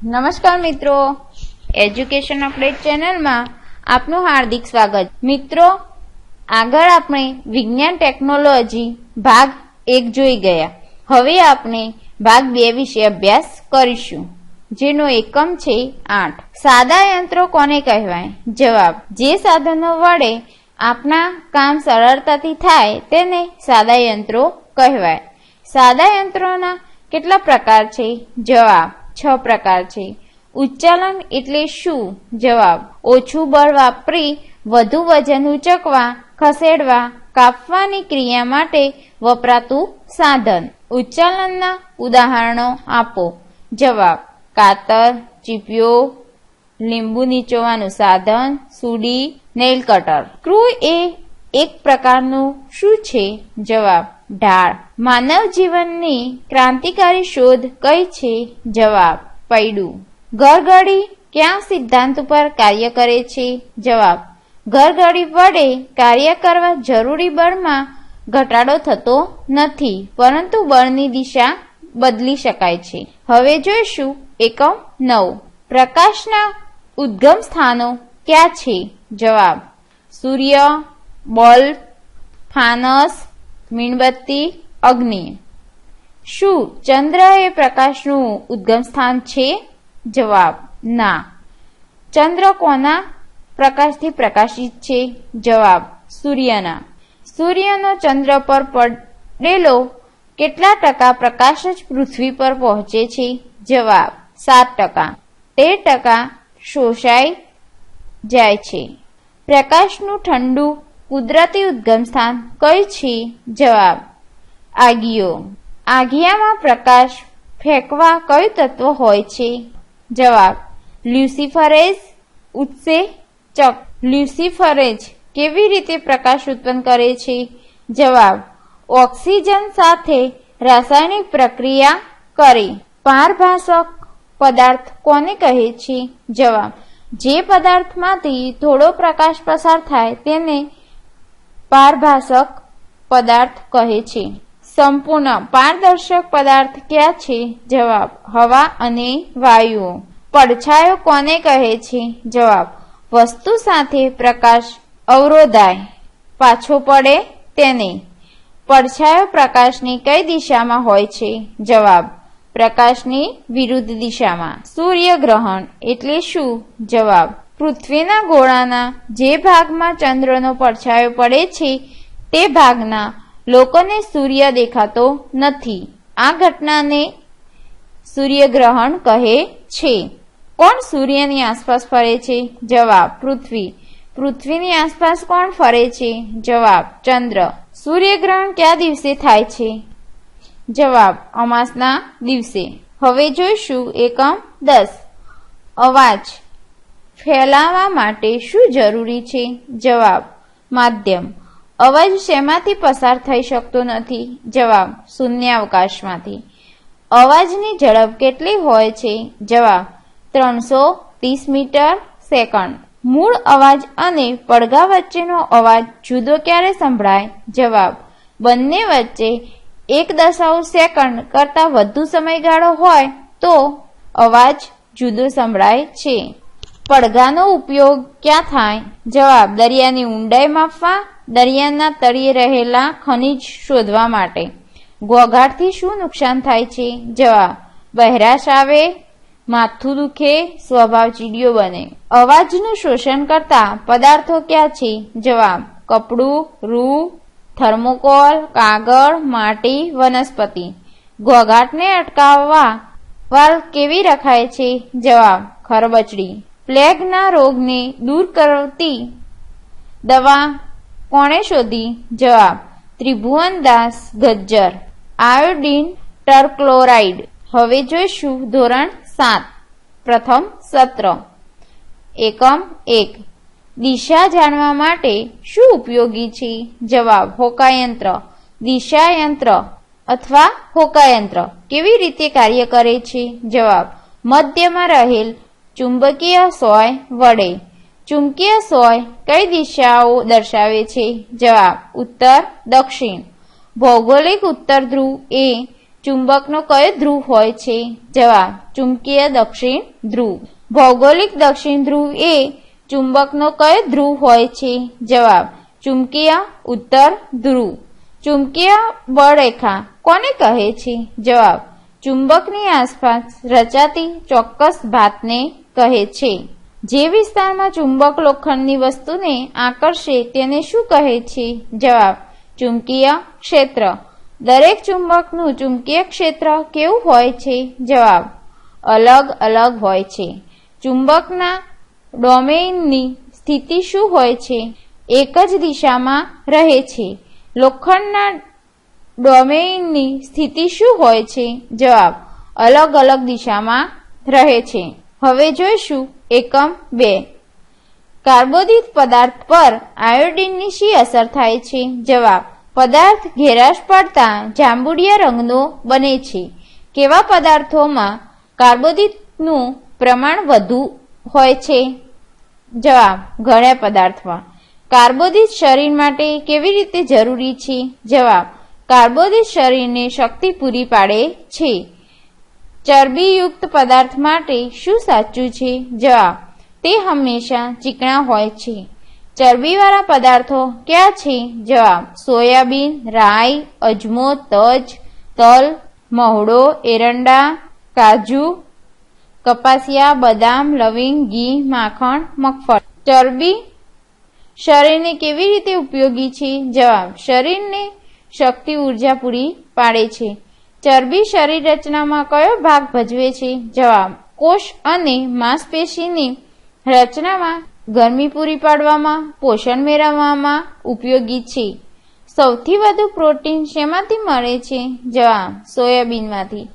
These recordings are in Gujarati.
નમસ્કાર મિત્રો, એજ્યુકેશન અપડેટ ચેનલમાં આપનું હાર્દિક સ્વાગત। મિત્રો, આગળ આપણે વિજ્ઞાન ટેકનોલોજી ભાગ 1 જોઈ ગયા। હવે આપણે ભાગ 2 વિશે અભ્યાસ કરીશું, જેનો એકમ છે 8। સાદા યંત્રો કોને કહેવાય? જવાબ: જે સાધનો વડે આપણા કામ સરળતાથી થાય તેને સાદા યંત્રો કહેવાય। સાદા યંત્રોના કેટલા પ્રકાર છે? જવાબ: 6 પ્રકાર છે। ઉચ્ચાલન એટલે શું? જવાબ: ઓછું બળ વાપરી વધુ વજન ઉચકવા, ખસેડવા, કાપવાની ક્રિયા માટે વપરાતું સાધન। ઉચ્ચાલનના ઉદાહરણો આપો। જવાબ: કાતર, ચીપિયો, લીંબુ નીચોવાનું સાધન, સુડી, નેઇલ કટર। સ્ક્રૂ એ એક પ્રકારનું શું છે? જવાબ: ઢાળ। માનવ જીવનની ક્રાંતિકારી શોધ કઈ છે? જવાબ: પૈડું। ઘરઘડી કયા સિદ્ધાંત ઉપર કાર્ય કરે છે? જવાબ: ઘરઘડી વડે કાર્ય કરવા જરૂરી બળમાં ઘટાડો થતો નથી, પરંતુ બળની દિશા બદલી શકાય છે। હવે જોઈશું એકમ 9। પ્રકાશના ઉદ્ગમ સ્થાનો ક્યાં છે? જવાબ: સૂર્ય, બલ્બ, ફાનસ, મીણબત્તી, અગ્નિ। શું ચંદ્ર એ પ્રકાશનું ઉદ્ગમ સ્થાન છે? જવાબ: ના। ચંદ્ર કોના પ્રકાશથી પ્રકાશિત છે? જવાબ: સૂર્યના। સૂર્યનો ચંદ્ર પર પડેલો કેટલા ટકા પ્રકાશ જ પૃથ્વી પર પહોંચે છે? જવાબ: 7%। 13% શોષાઈ જાય છે। પ્રકાશનું ઠંડુ કુદરતી ઉદ્ગમ સ્થાન કયું છે? જવાબ: આગિયો। આગિયામાં પ્રકાશ ફેંકવા કયું તત્વ હોય છે? જવાબ: લ્યુસિફરેજ ઉત્સેચક। લ્યુસિફરેજ કેવી રીતે પ્રકાશ ઉત્પન્ન કરે છે? જવાબ: ઓક્સિજન સાથે રાસાયણિક પ્રક્રિયા કરી। પારભાસક પદાર્થ કોને કહે છે? જવાબ: જે પદાર્થમાંથી થોડો પ્રકાશ પસાર થાય તેને પારભાસક પદાર્થ કહે છે। સંપૂર્ણ પારદર્શક પદાર્થ ક્યાં છે? જવાબ: હવા અને વાયુઓ। પડછાયો કોને કહે છે? જવાબ: વસ્તુ સાથે પ્રકાશ અવરોધાય પાછો પડે તેને। પડછાયો પ્રકાશની કઈ દિશામાં હોય છે? જવાબ: પ્રકાશની વિરુદ્ધ દિશામાં। સૂર્યગ્રહણ એટલે શું? જવાબ: પૃથ્વીના ગોળાના જે ભાગમાં ચંદ્રનો પડછાયો પડે છે તે ભાગના લોકોને સૂર્ય દેખાતો નથી। આ ઘટનાને સૂર્યગ્રહણ કહે છે। કોણ સૂર્યની આસપાસ ફરે છે? જવાબ: પૃથ્વી। પૃથ્વીની આસપાસ કોણ ફરે છે? જવાબ: ચંદ્ર। સૂર્યગ્રહણ કયા દિવસે થાય છે? જવાબ: અમાસના દિવસે। હવે જોઈશું એકમ 10। અવાજ ફેલાવા માટે શું જરૂરી છે? જવાબ: માધ્યમ। અવાજ શેમાંથી પસાર થઈ શકતો નથી? જવાબ: શૂન્યાવકાશમાંથી। અવાજની ઝડપ કેટલી હોય છે? જવાબ: 330 મીટર સેકન્ડ। મૂળ અવાજ અને પડઘા વચ્ચેનો અવાજ જુદો ક્યારે સંભળાય? જવાબ: બંને વચ્ચે 1 સેકન્ડ કરતાં વધુ સમયગાળો હોય તો અવાજ જુદો સંભળાય છે। પડઘાનો ઉપયોગ ક્યાં થાય? જવાબ: દરિયાની ઊંડાઈ માપવા, દરિયાના તળિયે રહેલા ખનિજ શોધવા માટે। ઘોંઘાટથી શું નુકસાન થાય છે? જવાબ: બહેરાશ આવે, માથું દુખે, સ્વભાવ ચીડિયો બને। અવાજનું શોષણ કરતા પદાર્થો ક્યાં છે? જવાબ: કપડું, રૂ, થર્મોકોલ, કાગળ, માટી, વનસ્પતિ। ઘોંઘાટને અટકાવવા વાલ કેવી રખાય છે? જવાબ: ખરબચડી। પ્લેગના રોગને દૂર કરતી દવા કોણે શોધી? જવાબ: ત્રિભુવનદાસ ગજ્જર। આયોડીન ટરક્લોરાઇડ। હવે જોઈશું ધોરણ 7 પ્રથમ સત્ર। એકમ 1। દિશા જાણવા માટે શું ઉપયોગી છે? જવાબ: હોકાયંત્ર। દિશાયંત્ર અથવા હોકાયંત્ર કેવી રીતે કાર્ય કરે છે? જવાબ: મધ્યમાં રહેલ ચુંબકીય સોય વડે। ચુંબકીય સોય કઈ દિશાઓ દર્શાવે છે? જવાબ: ઉત્તર દક્ષિણ। ભૌગોલિક ઉત્તર ધ્રુવ એ ચુંબકનો કયો ધ્રુવ હોય છે? જવાબ ચુંબકીય દક્ષિણ ધ્રુવ. ભૌગોલિક દક્ષિણ ધ્રુવ એ ચુંબકનો કયો ધ્રુવ હોય છે? જવાબ ચુંબકીય ઉત્તર ધ્રુવ. ચુંબકીય બળરેખા કોને કહે છે? જવાબ ચુંબકની આસપાસ રચાતી ચોક્કસ ભાતને કહે છે. જે વિસ્તારમાં ચુંબક લોખંડની વસ્તુને આકર્ષે તેને શું કહે છે? જવાબ ચુંબકીય ક્ષેત્ર. દરેક ચુંબકનું ચુંબકીય ક્ષેત્ર કેવું હોય છે? જવાબ અલગ અલગ હોય છે. ચુંબકના ડોમેઇનની સ્થિતિ શું હોય છે? એક જ દિશામાં રહે છે. લોખંડના ડોમેઇનની સ્થિતિ શું હોય છે? જવાબ અલગ અલગ દિશામાં રહે છે. હવે જોઈશું એકમ 2. કાર્બોદિત પદાર્થ પર આયોડીનની શી અસર થાય છે? જવાબ પદાર્થ ઘેરાશ પડતા જાંબુડિયા રંગનો બને છે. કેવા પદાર્થોમાં કાર્બોદિતનું પ્રમાણ વધુ હોય છે? જવાબ ઘણા પદાર્થમાં. કાર્બોદિત શરીર માટે કેવી રીતે જરૂરી છે? જવાબ કાર્બોદિત શરીરને શક્તિ પૂરી પાડે છે. ચરબીયુક્ત પદાર્થ માટે શું સાચું છે? જવાબ તે હંમેશા ચીકણા હોય છે. ચરબીવાળા પદાર્થો ક્યાં છે? જવાબ સોયાબીન, રાઈ, અજમો, તજ, તલ, મહુડો, એરંડા, કાજુ, કપાસિયા, બદામ, લવિંગ, ઘી, માખણ, મગફળી. ચરબી શરીરને કેવી રીતે ઉપયોગી છે? જવાબ શરીરને શક્તિ ઉર્જા પૂરી પાડે છે. ચરબી શરીર રચનામાં કયો ભાગ ભજવે છે? જવાબ કોષ અને માંસપેશીની રચનામાં ગરમી પૂરી પાડવામાં, પોષણ મેળવવામાં ઉપયોગી છે. સૌથી વધુ પ્રોટીન શેમાંથી મળે છે? જવાબ સોયાબીનમાંથી.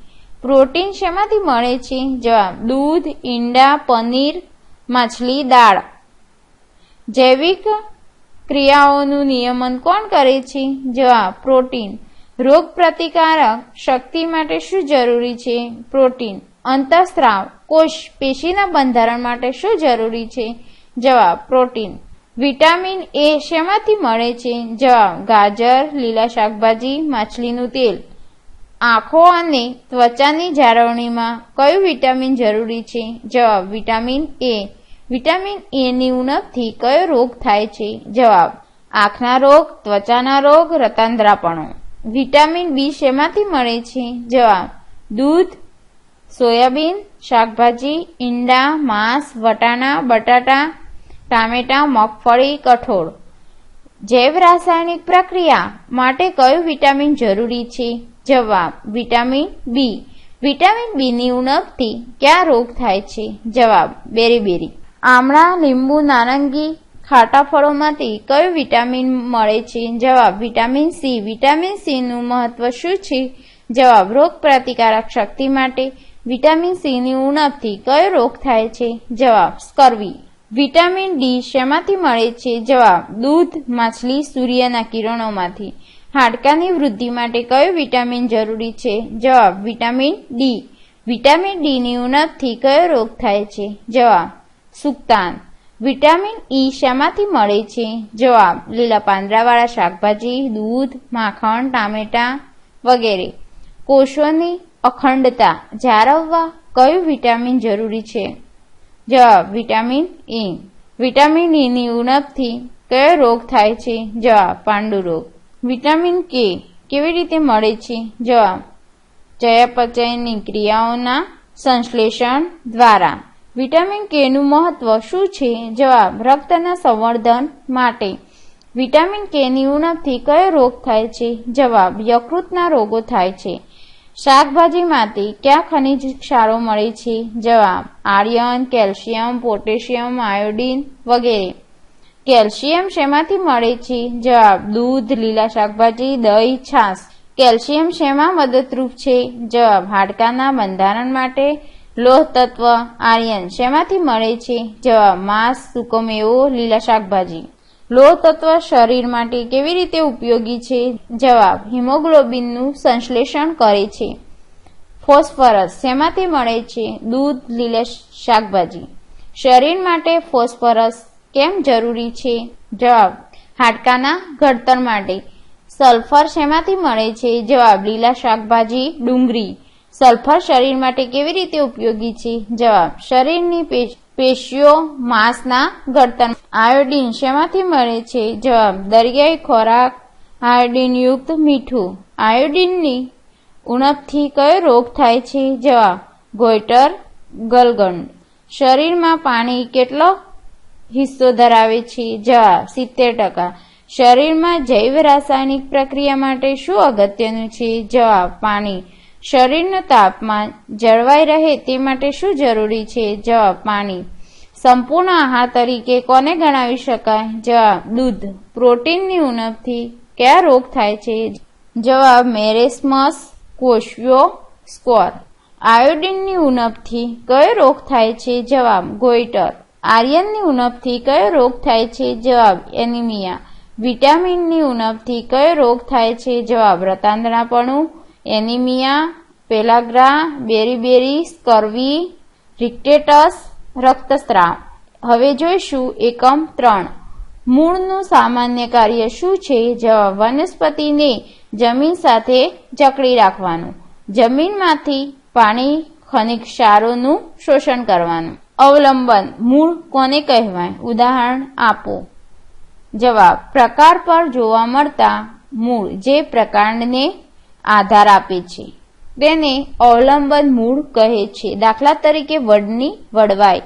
પ્રોટીન શેમાંથી મળે છે? જવાબ દૂધ, ઈંડા, પનીર, માછલી, દાળ. જૈવિક ક્રિયાઓનું નિયમન કોણ કરે છે? જવાબ પ્રોટીન. રોગ પ્રતિકારક શક્તિ માટે શું જરૂરી છે? પ્રોટીન. અંતઃસ્ત્રાવ કોષ પેશીના બંધારણ માટે શું જરૂરી છે? જવાબ પ્રોટીન. વિટામિન એ શેમાંથી મળે છે? જવાબ ગાજર, લીલા શાકભાજી, માછલીનું તેલ. આંખો અને ત્વચાની જાળવણીમાં કયું વિટામિન જરૂરી છે? જવાબ વિટામિન એ. વિટામિન એ ની ઉણપથી કયો રોગ થાય છે? જવાબ આંખના રોગ, ત્વચાના રોગ, રતાંધરાપણું. વિટામિન બી શેમાંથી મળે છે? જવાબ દૂધ, સોયાબીન, શાકભાજી, ઈંડા, માંસ, વટાણા, બટાટા, ટામેટા, મગફળી, કઠોળ. જૈવ રાસાયણિક પ્રક્રિયા માટે કયું વિટામિન જરૂરી છે? જવાબ વિટામિન બી. વિટામિન બી ની ઉણપથી ક્યાં રોગ થાય છે? જવાબ બેરીબેરી. આમળા, લીંબુ, નારંગી, ખાટા ફળોમાંથી કયું વિટામિન મળે છે? જવાબ વિટામિન સી. વિટામિન સી નું મહત્વ શું છે? જવાબ રોગ પ્રતિકારક શક્તિ માટે. વિટામિન સી ની ઉણપથી કયો રોગ થાય છે? જવાબ સ્કર્વી. વિટામિન ડી શેમાંથી મળે છે? જવાબ દૂધ, માછલી, સૂર્યના કિરણોમાંથી. હાડકાની વૃદ્ધિ માટે કયું વિટામિન જરૂરી છે? જવાબ વિટામિન ડી. વિટામિન ડી ની ઉણપથી કયો રોગ થાય છે? જવાબ સુક્તાન. વિટામિન ઈ શેમાંથી મળે છે? જવાબ લીલા પાંદડાવાળા શાકભાજી, દૂધ, માખણ, ટામેટા વગેરે. કોષોની અખંડતા જાળવવા કયું વિટામિન જરૂરી છે? જવાબ વિટામિન એ. વિટામિન ઈ ની ઉણપથી કયો રોગ થાય છે? જવાબ પાંડુ રોગ. વિટામિન કે કેવી રીતે મળે છે? જવાબ ચયાપચયની ક્રિયાઓના સંશ્લેષણ દ્વારા. વિટામિન કે નું મહત્વ શું છે? જવાબ રક્તના સંવર્ધન માટે. વિટામિન કે ની ઉણપથી કયો રોગ થાય છે? જવાબ યકૃતના રોગો થાય છે. શાકભાજીમાંથી કયા ખનિજ ક્ષારો મળે છે? જવાબ આયર્ન, કેલ્શિયમ, પોટેશિયમ, આયોડીન વગેરે. કેલ્શિયમ શેમાંથી મળે છે? જવાબ દૂધ, લીલા શાકભાજી, દહીં, છાશ. કેલ્શિયમ શેમાં મદદરૂપ છે? જવાબ હાડકાના બંધારણ માટે. લોહ તત્વ આયર્ન શેમાંથી મળે છે? જવાબ માંસ, સૂકો મેવો, લીલા શાકભાજી. લોહ તત્વ શરીર માટે કેવી રીતે ઉપયોગી છે? જવાબ હિમોગ્લોબિનનું સંશ્લેષણ કરે છે. ફોસ્ફરસ શેમાંથી મળે છે? દૂધ, લીલા શાકભાજી. શરીર માટે ફોસ્ફરસ કેમ જરૂરી છે? જવાબ હાડકાના ઘડતર માટે. સલ્ફર શેમાંથી મળે છે? જવાબ લીલા શાકભાજી, ડુંગળી. સલ્ફર શરીર માટે કેવી રીતે ઉપયોગી છે? જવાબ શરીરની પેશીઓ, માંસના ઘડતર. આયોડીન શેમાંથી મળે છે? જવાબ દરિયાઈ ખોરાક, આયોડીન યુક્ત મીઠું. આયોડીનની ઉણપથી કયો રોગ થાય છે? જવાબ ગોઈટર, ગલગંડ. શરીરમાં પાણી કેટલો હિસ્સો ધરાવે છે? જવાબ 70%. શરીરમાં જૈવ રાસાયણિક પ્રક્રિયા માટે શું અગત્યનું છે? જવાબ પાણી. શરીરનું તાપમાન જળવાઈ રહે તે માટે શું જરૂરી છે? જવાબ પાણી. સંપૂર્ણ આહાર તરીકે કોને ગણાવી શકાય? જવાબ દૂધ. પ્રોટીનની ઉણપથી કયા રોગ થાય છે? જવાબ મેરેસ્મસ, કોશિયો, સ્કોર. આયોડીનની ઉણપથી કયો રોગ થાય છે? જવાબ ગોઈટર. આયર્નની ઉણપથી કયો રોગ થાય છે? જવાબ એનિમિયા. વિટામિનની ઉણપથી કયો રોગ થાય છે? જવાબ રતાંધણાપણું, એનિમિયા, પેલાગ્રા, બેરીબેરી, સ્કર્વી, રિકેટસ, રક્તસ્રાવ. હવે જોઈશું એકમ 3. મૂળનું સામાન્ય કાર્ય શું છે? જવાબ વનસ્પતિને જમીન સાથે જકડી રાખવાનું, જમીનમાંથી પાણી, ખનિજ ક્ષારોનું શોષણ કરવાનું. અવલંબન મૂળ કોને કહેવાય? ઉદાહરણ આપો. જવાબ પ્રકાર પર જોવા મળતા મૂળ જે પ્રકારને આધાર આપે છે તેને અવલંબન મૂળ કહે છે. દાખલા તરીકે વડની વડવાઈ.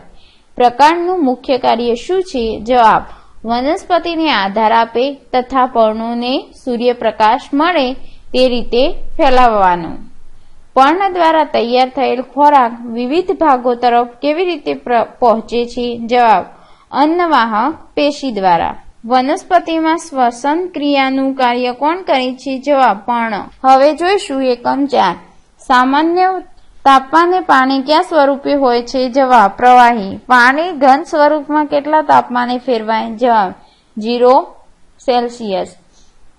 પ્રકારનું મુખ્ય કાર્ય શું છે? જવાબ વનસ્પતિને આધાર આપે તથા પર્ણોને સૂર્યપ્રકાશ મળે તે રીતે ફેલાવવાનું. પર્ણ દ્વારા તૈયાર થયેલ ખોરાક વિવિધ ભાગો તરફ કેવી રીતે પહોંચે છે? જવાબ અન્નવાહક પેશી દ્વારા. વનસ્પતિમાં શ્વસન ક્રિયાનું કાર્ય કોણ કરે છે? જવાબ પર્ણ. હવે જોઈશું એકમ 4. સામાન્ય તાપમાને પાણી કયા સ્વરૂપે હોય છે? જવાબ પ્રવાહી. પાણી ઘન સ્વરૂપમાં કેટલા તાપમાને ફેરવાય? જવાબ 0 સેલ્સિયસ.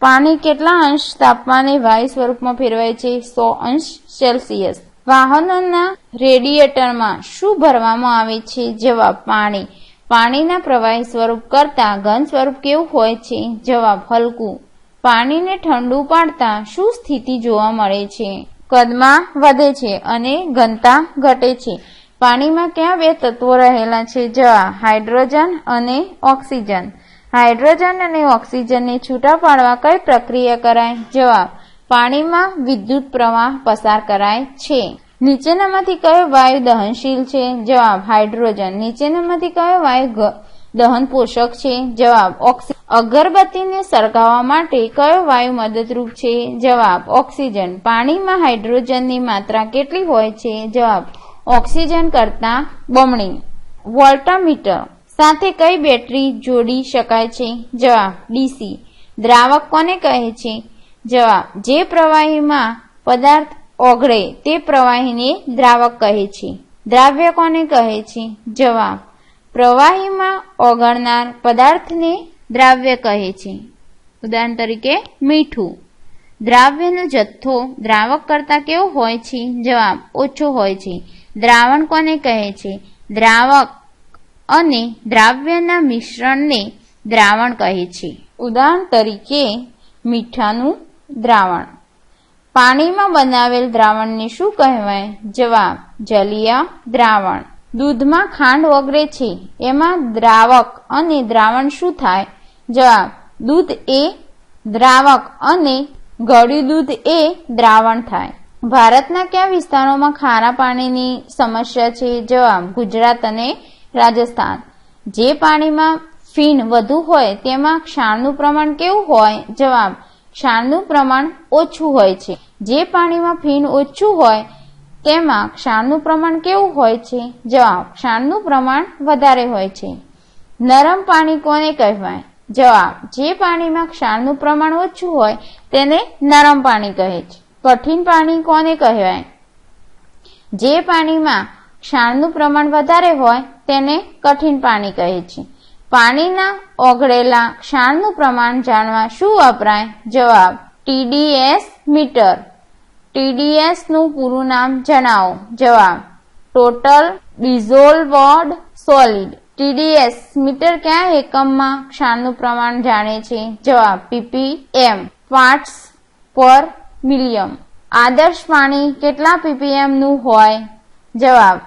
પાણી કેટલા અંશ તાપમાને વાયુ સ્વરૂપમાં ફેરવાય છે? 100 અંશ સેલ્સિયસ. વાહનોના રેડિએટરમાં શું ભરવામાં આવે છે? જવાબ પાણી. પાણીના પ્રવાહી સ્વરૂપ કરતા ઘન સ્વરૂપ કેવું હોય છે? જવાબ હલકું. પાણીને ઠંડુ પાડતા શું સ્થિતિ જોવા મળે છે? કદમાં વધે છે અને ઘનતા ઘટે છે. પાણીમાં કયા બે તત્વો રહેલા છે? જવાબ હાઇડ્રોજન અને ઓક્સિજન. હાઇડ્રોજન અને ઓક્સિજનને છૂટા પાડવા કઈ પ્રક્રિયા કરાય? જવાબ પાણીમાં વિદ્યુત પ્રવાહ પસાર કરાય છે. નીચેનામાંથી કયો વાયુ દહનશીલ છે? જવાબ હાઇડ્રોજન. નીચેનામાંથી કયો વાયુ દહન પોષક છે? જવાબ ઓક્સિજન. અગરબત્તીને સળગાવવા માટે કયો વાયુ મદદરૂપ છે? જવાબ ઓક્સિજન. પાણીમાં હાઇડ્રોજનની માત્રા કેટલી હોય છે? જવાબ ઓક્સિજન કરતા બમણી. વોલ્ટામીટર સાથે કઈ બેટરી જોડી શકાય છે? જવાબ ડીસી. દ્રાવક કોને કહે છે? જવાબ જે પ્રવાહીમાં પદાર્થ ઓગળે તે પ્રવાહીને દ્રાવક કહે છે. દ્રાવ્ય કોને કહે છે? જવાબ પ્રવાહીમાં ઓગળનાર પદાર્થને દ્રાવ્ય કહે છે. ઉદાહરણ તરીકે મીઠું. દ્રાવ્યનો જથ્થો દ્રાવક કરતા કેવો હોય છે? જવાબ ઓછો હોય છે. દ્રાવણ કોને કહે છે? દ્રાવક અને દ્રાવ્યના મિશ્રણને દ્રાવણ કહે છે. ઉદાહરણ તરીકે મીઠાનું દ્રાવણ. પાણીમાં બનાવેલ દ્રાવણને શું કહેવાય? જવાબ જલીય દ્રાવણ. દૂધમાં ખાંડ ઓગળે છે એમાં દ્રાવક અને દ્રાવણ શું થાય? જવાબ દૂધ એ દ્રાવક અને ગળ્યું દૂધ એ દ્રાવણ થાય. ભારતના કયા વિસ્તારોમાં ખારા પાણીની સમસ્યા છે? જવાબ ગુજરાત અને રાજસ્થાન. જે પાણીમાં ફીણ વધુ હોય તેમાં ક્ષારનું પ્રમાણ કેવું હોય? જવાબ ક્ષારનું પ્રમાણ ઓછું હોય છે. જે પાણીમાં ફીણ ઓછું હોય તેમાં ક્ષારનું પ્રમાણ કેવું હોય છે? જવાબ ક્ષારનું પ્રમાણ વધારે હોય છે. નરમ પાણી કોને કહેવાય? જવાબ જે પાણીમાં ક્ષારનું પ્રમાણ ઓછું હોય તેને નરમ પાણી કહે છે. કઠિન પાણી કોને કહેવાય? જે પાણીમાં ક્ષારનું પ્રમાણ વધારે હોય તેને કઠિન પાણી કહે છે. પાણીના ઓગળેલા ક્ષારનું પ્રમાણ જાણવા શું વપરાય? જવાબ TDS મીટર. TDS નું પૂરું નામ જણાવો. જવાબ ટોટલ ડિઝોલ્વડ સોલિડ. TDS મીટર કયા એકમમાં ક્ષારનું પ્રમાણ જાણે છે? જવાબ ppm. પાર્ટ્સ પર મિલિયન. આદર્શ પાણી કેટલા ppm નું હોય? જવાબ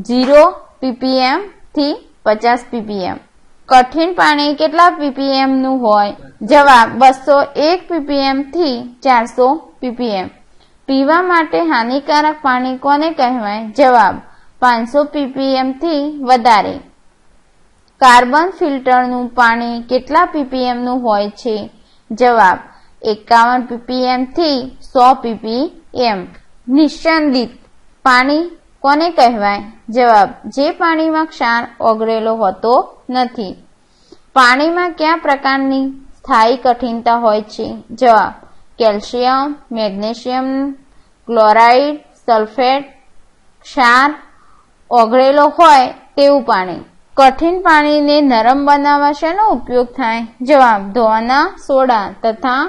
0 ppm થી 50 ppm. કઠિન પાણી કેટલા ppm નું હોય? જવાબ 201 ppm થી 400 ppm. પીવા માટે હાનિકારક પાણી કોને કહેવાય? જવાબ 500 ppm થી વધારે. કાર્બન ફિલ્ટરનું પાણી કેટલા ppm નું હોય છે? જવાબ 51 ppm થી 100 ppm. નિસ્યંદિત પાણી કોને કહેવાય? જવાબ જે પાણીમાં ક્ષાર ઓગળેલો હોતો નથી. પાણીમાં કયા પ્રકારની સ્થાયી કઠિનતા હોય છે? જવાબ કેલ્શિયમ, મેગ્નેશિયમ, ક્લોરાઇડ, સલ્ફેટ. ક્ષાર ઓગળેલો હોય તેવું પાણી. કઠિન પાણીને નરમ બનાવવા શેનો ઉપયોગ થાય? જવાબ ધોવાના સોડા તથા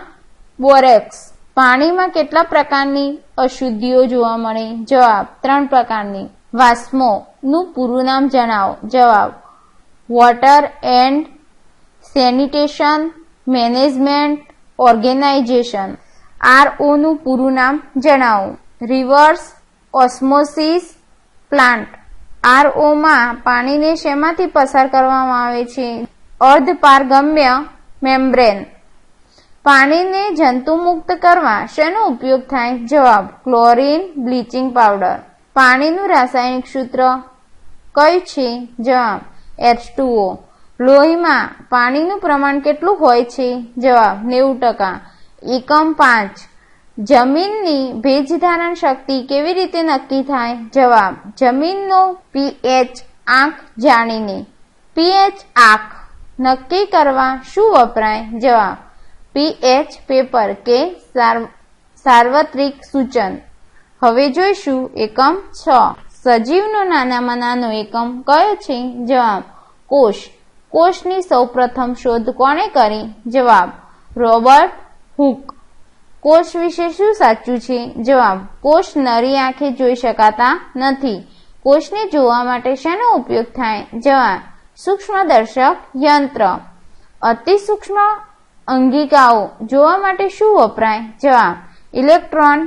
બોરેક્સ. પાણીમાં કેટલા પ્રકારની અશુદ્ધિઓ જોવા મળે? જવાબ 3 પ્રકારની. વાસ્મો નું પૂરું નામ જણાવો. જવાબ water and sanitation management organisation. RO નું પૂરું નામ જણાવો. Reverse osmosis plant. RO માં પાણીને શેમાંથી પસાર કરવામાં આવે છે? અર્ધપારગમ્ય મેમ્બ્રેન. પાણીને જંતુમુક્ત કરવા શેનો ઉપયોગ થાય? જવાબ ક્લોરીન બ્લીચિંગ પાવડર. પાણીનું રાસાયણિક સૂત્ર કયું છે? જવાબ H2O. લોહીમાં પાણીનું પ્રમાણ કેટલું હોય છે? જવાબ 90%. એકમ 5. જમીનની ભેજધારણ શક્તિ કેવી રીતે નક્કી થાય? જવાબ જમીનનો pH આંક જાણીને. pH આંક નક્કી કરવા શું વપરાય? જવાબ pH પેપર કે સાર્વત્રિક સૂચન. હવે જોઈશું એકમ 6. સજીવનો નાનામાં નાનો એકમ કયો છે? જવાબ કોષ. કોષની સૌપ્રથમ શોધ કોણે કરી? જવાબ રોબર્ટ હુક. કોષ વિશે શું સાચું છે? જવાબ કોષ નરી આંખે જોઈ શકાતા નથી. કોષને જોવા માટે શેનો ઉપયોગ થાય? જવાબ સૂક્ષ્મદર્શક યંત્ર. અતિ સૂક્ષ્મ અંગિકાઓ જોવા માટે શું વપરાય? જવાબ ઇલેક્ટ્રોન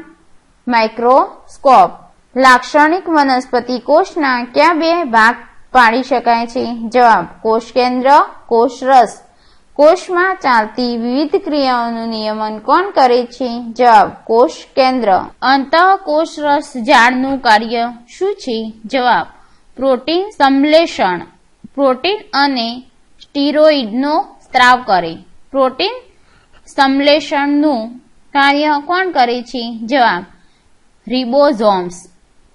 માઇક્રોસ્કોપ. લાક્ષણિક વનસ્પતિ કોષના કયા 2 ભાગ પાડી શકાય છે? જવાબ કોષ કેન્દ્ર, કોષ રસ. કોષમાં ચાલતી વિવિધ ક્રિયાઓનું નિયમન કોણ કરે છે? જવાબ કોષ કેન્દ્ર. અંતઃકોષ રસ ઝાડનું કાર્ય શું છે? જવાબ પ્રોટીન સંશ્લેષણ. પ્રોટીન અને સ્ટીરોઇડનો સ્ત્રાવ કરે. પ્રોટીન સંશ્લેષણનું કાર્ય કોણ કરે છે? જવાબ રિબોઝોમ્સ.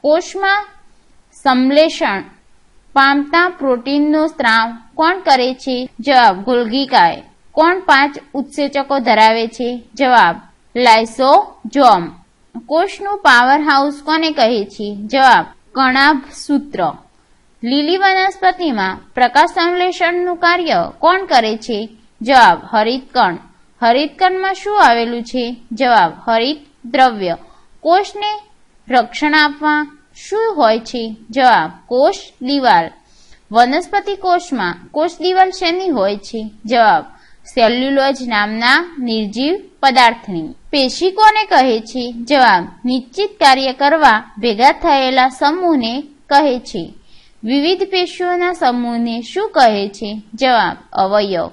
કોષમાં સંશ્લેષણ પામતા પ્રોટીનનો સ્ત્રાવ કોણ કરે છે? જવાબ ગોલ્ગી કાય. કોણ 5 ઉત્સેચકો ધરાવે છે? જવાબ લાઇસોઝોમ. કોષનું પાવર હાઉસ કોને કહે છે? જવાબ કણાભ સૂત્ર. લીલી વનસ્પતિમાં પ્રકાશ સંશ્લેષણનું કાર્ય કોણ કરે છે? જવાબ હરિતકણ. હરિતકણમાં શું આવેલું છે? જવાબ હરિત દ્રવ્ય. કોષને રક્ષણ આપવા શું હોય છે? જવાબ કોષ દિવાલ. વનસ્પતિ કોષમાં કોષ દિવાલ શેની હોય છે? જવાબ સેલ્યુલોઝ નામના નિર્જીવ પદાર્થની. પેશી કોને કહે છે? જવાબ નિશ્ચિત કાર્ય કરવા ભેગા થયેલા સમૂહને કહે છે. વિવિધ પેશીઓના સમૂહને શું કહે છે? જવાબ અવયવ.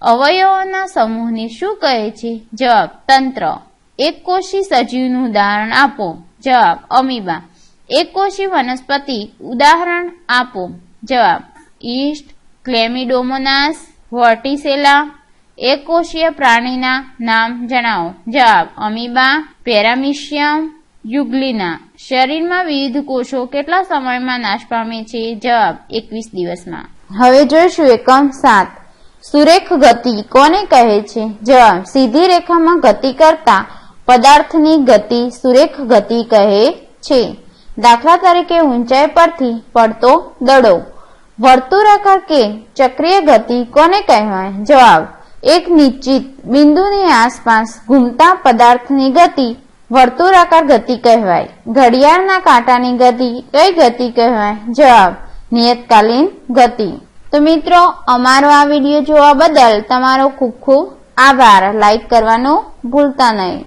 અવયવોના સમૂહને શું કહે છે? જવાબ તંત્ર. એક કોષી સજીવનું ઉદાહરણ આપો. જવાબ અમીબા. એક કોષી વનસ્પતિ ઉદાહરણ આપો. જવાબ ઈસ્ટ, ક્લેમિડોમોનાસ, વર્ટિસેલા. એક કોષીય પ્રાણીના નામ જણાવો. જવાબ અમીબા, પેરામીશિયમ, યુગ્લિના. શરીરમાં વિવિધ કોષો કેટલા સમયમાં નાશ પામે છે? જવાબ 21 દિવસમાં. હવે જોઈશું એકમ 7. સુરેખ ગતિ કોને કહે છે? જવાબ સીધી રેખામાં ગતિ કરતા પદાર્થની ગતિ સુરેખ ગતિ કહે છે. દાખલા તરીકે ઊંચાઈ પરથી પડતો દડો. વર્તુળાકાર કે ચક્રીય ગતિ કોને કહેવાય? જવાબ એક નિશ્ચિત બિંદુની આસપાસ ઘૂમતા પદાર્થની ગતિ વર્તુળાકાર ગતિ કહેવાય. ઘડિયાળના કાંટાની ગતિ કઈ ગતિ કહેવાય? જવાબ નિયતકાલીન ગતિ. તો મિત્રો, અમારો આ વિડીયો જોવા બદલ તમારો ખૂબ ખૂબ આભાર. લાઈક કરવાનું ભૂલતા નહીં.